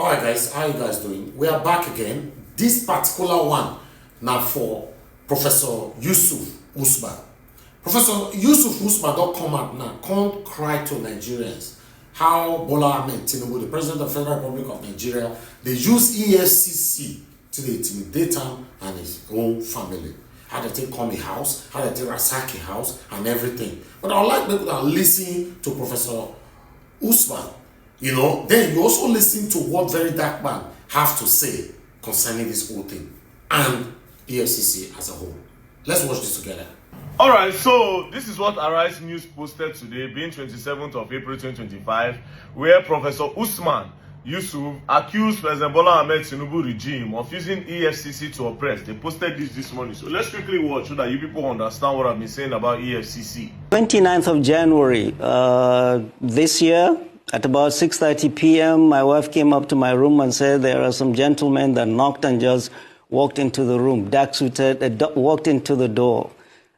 Alright guys, how you guys doing? We are back again. This particular one now for Professor Yusuf Usman. Professor Yusuf Usman don't come out now, can't cry to Nigerians how Bola Ahmed Tinubu, the President of the Federal Republic of Nigeria, they use EFCC to intimidate him and his own family. How they take come a house, how they take ransack a house and everything. But I would like people that listen to Professor Usman. You know, then you also listen to what very dark man have to say concerning this whole thing and EFCC as a whole. Let's watch this together. All right, so this is what Arise News posted today, being 27th of April 2025, where Professor Usman Yusuf accused President Bola Ahmed Tinubu regime of using EFCC to oppress. They posted this morning. So let's quickly watch so that you people understand what I've been saying about EFCC. 29th of January this year, at about 6:30 p.m., my wife came up to my room and said there are some gentlemen that knocked and just walked into the room, dark-suited, walked into the door.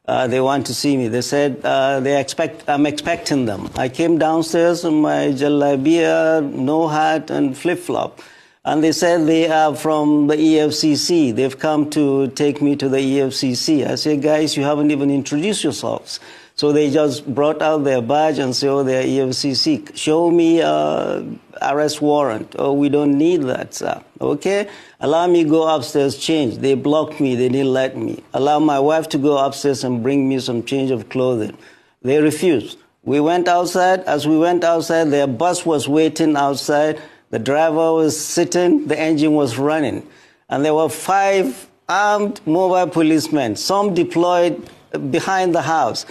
They want to see me. They said I'm expecting them. I came downstairs in my jalabia, no hat, and flip-flop. And they said they are from the EFCC. They've come to take me to the EFCC. I said, guys, you haven't even introduced yourselves. So they just brought out their badge and said, oh, they're EFCC. Show me arrest warrant. Oh, we don't need that, sir. Okay? Allow me to go upstairs, change. They blocked me. They didn't let me. Allow my wife to go upstairs and bring me some change of clothing. They refused. We went outside. As we went outside, their bus was waiting outside. The driver was sitting. The engine was running. And there were 5 armed mobile policemen, some deployed behind the house.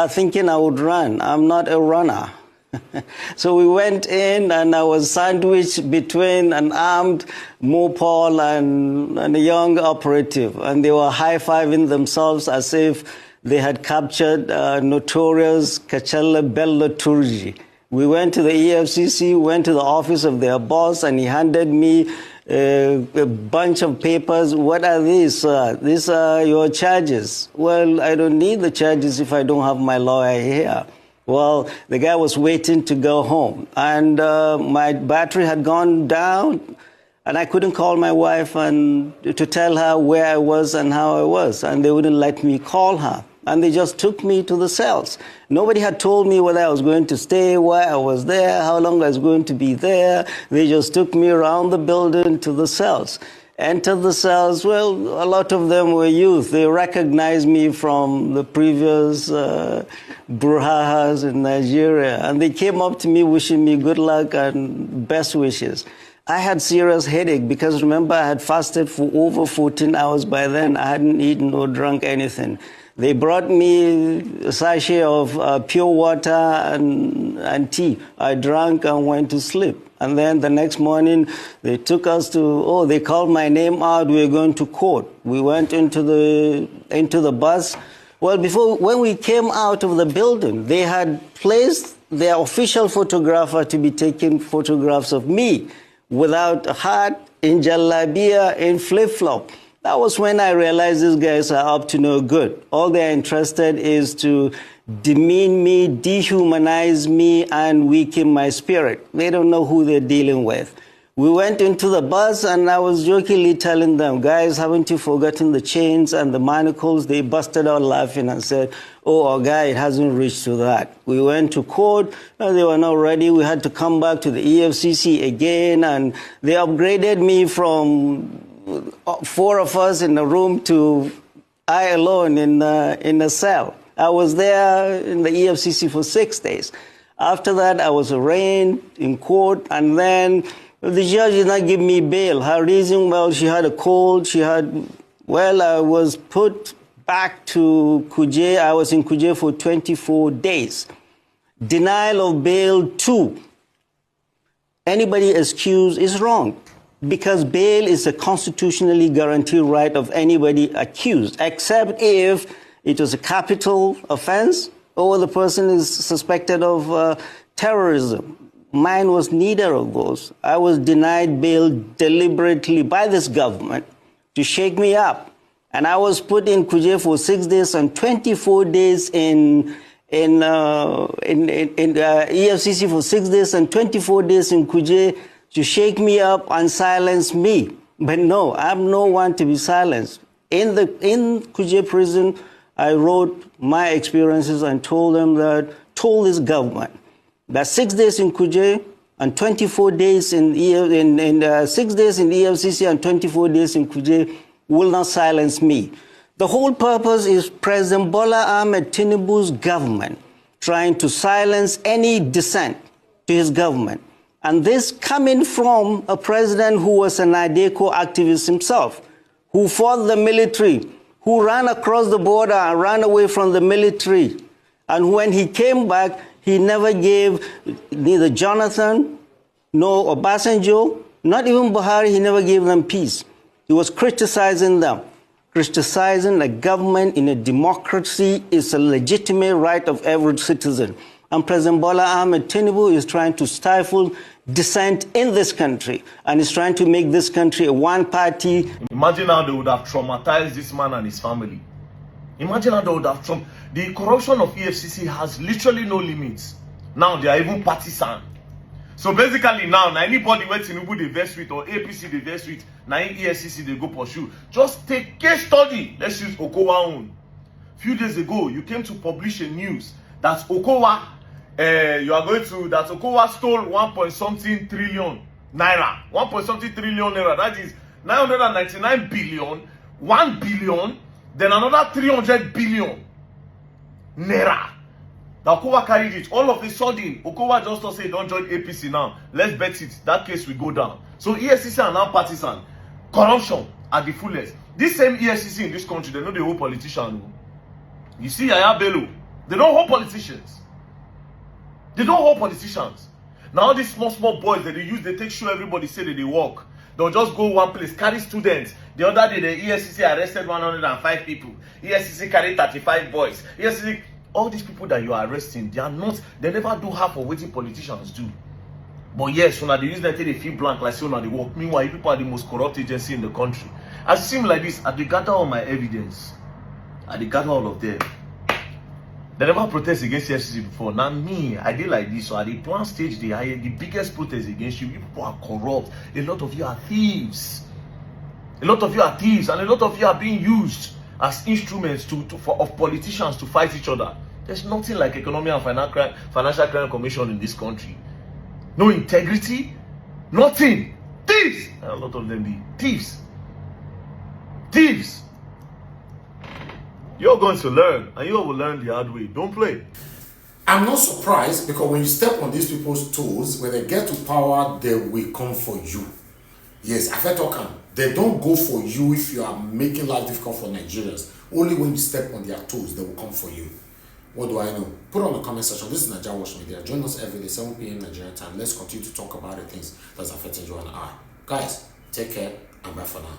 Thinking I would run. I'm not a runner. So we went in and I was sandwiched between an armed Mopol and a young operative. And they were high-fiving themselves as if they had captured notorious Kachalla Bello Turji. We went to the EFCC, went to the office of their boss, and he handed me a bunch of papers. What are these? These are your charges. Well, I don't need the charges if I don't have my lawyer here. Well, the guy was waiting to go home, and my battery had gone down, and I couldn't call my wife and to tell her where I was and how I was, and they wouldn't let me call her. And they just took me to the cells. Nobody had told me whether I was going to stay, why I was there, how long I was going to be there. They just took me around the building to the cells. Entered the cells. Well, a lot of them were youth. They recognized me from the previous brouhahas in Nigeria. And they came up to me wishing me good luck and best wishes. I had serious headache because, remember, I had fasted for over 14 hours by then. I hadn't eaten or drunk anything. They brought me a sachet of pure water and tea. I drank and went to sleep. And then the next morning, they took us to, they called my name out. We were going to court. We went into the bus. Well, when we came out of the building, they had placed their official photographer to be taking photographs of me without a hat, in jalabia, in flip-flop. That was when I realized these guys are up to no good. All they're interested is to demean me, dehumanize me, and weaken my spirit. They don't know who they're dealing with. We went into the bus, and I was jokingly telling them, guys, haven't you forgotten the chains and the manacles? They busted out laughing and said, oh, our guy, it hasn't reached to that. We went to court. They were not ready. We had to come back to the EFCC again, and they upgraded me from 4 of us in a room to I alone in a cell. I was there in the EFCC for 6 days. After that, I was arraigned in court, and then the judge did not give me bail. Her reason, well, she had a cold. I was put back to Kuje. I was in Kuje for 24 days. Denial of bail 2. Anybody accused is wrong, because bail is a constitutionally guaranteed right of anybody accused, except if it was a capital offense or the person is suspected of terrorism. Mine was neither of those. I was denied bail deliberately by this government to shake me up. And I was put in Kuje for 6 days and 24 days in EFCC for 6 days and 24 days in Kuje to shake me up and silence me. But no, I'm no one to be silenced. In Kuje prison, I wrote my experiences and told this government that 6 days in Kuje and 24 days in 6 days in EFCC and 24 days in Kuje will not silence me. The whole purpose is President Bola Ahmed Tinubu's government trying to silence any dissent to his government. And this coming from a president who was an IDECO activist himself, who fought the military, who ran across the border and ran away from the military. And when he came back, he never gave neither Jonathan nor Obasanjo, not even Buhari, he never gave them peace. He was criticizing them. Criticizing a government in a democracy is a legitimate right of every citizen. And President Bola Ahmed Tinubu is trying to stifle dissent in this country and is trying to make this country a one-party. Imagine how they would have traumatized this man and his family. Imagine how they would have the corruption of EFCC has literally no limits. Now they are even partisan. So basically now anybody where Tinubu they vex with or APC they vex with, now EFCC they go pursue. Just take case study. Let's use Okowa own. Few days ago, you came to publish a news that Okowa, that Okowa stole 1.something trillion naira. 1.something trillion naira. That is 999 billion, 1 billion, then another 300 billion naira. Now Okowa carried it. All of a sudden, Okowa just say don't join APC now. Let's bet it. That case will go down. So EFCC are now partisan. Corruption at the fullest. This same EFCC in this country, they know the whole politician. You see Yaya Bello, they don't hold politicians. They don't hold politicians. Now these small boys that they use, they take show everybody say that they work. They'll just go one place, carry students. The other day, the EFCC arrested 105 people. EFCC carried 35 boys. EFCC, all these people that you are arresting, they never do half of what politicians do. But yes, when they use that, they feel blank like so now they work. Meanwhile, people are the most corrupt agency in the country. As it seems like this, I gather all my evidence. I gather all of them. They never protest against EFCC before. Now me, I did like this. So at the plan stage, the biggest protest against you. People are corrupt. A lot of you are thieves. A lot of you are thieves, and a lot of you are being used as instruments of politicians to fight each other. There's nothing like Economic and Financial Crime Commission in this country. No integrity, nothing. Thieves. And a lot of them be thieves. Thieves. You're going to learn, and you will learn the hard way. Don't play. I'm not surprised, because when you step on these people's toes, when they get to power, they will come for you. Yes, I've talking. They don't go for you if you are making life difficult for Nigerians. Only when you step on their toes, they will come for you. What do I know? Put on the comment section. This is Nigeria Watch Media. Join us every day, 7 p.m. Nigerian time. Let's continue to talk about the things that's affecting you and I. Guys, take care and bye for now.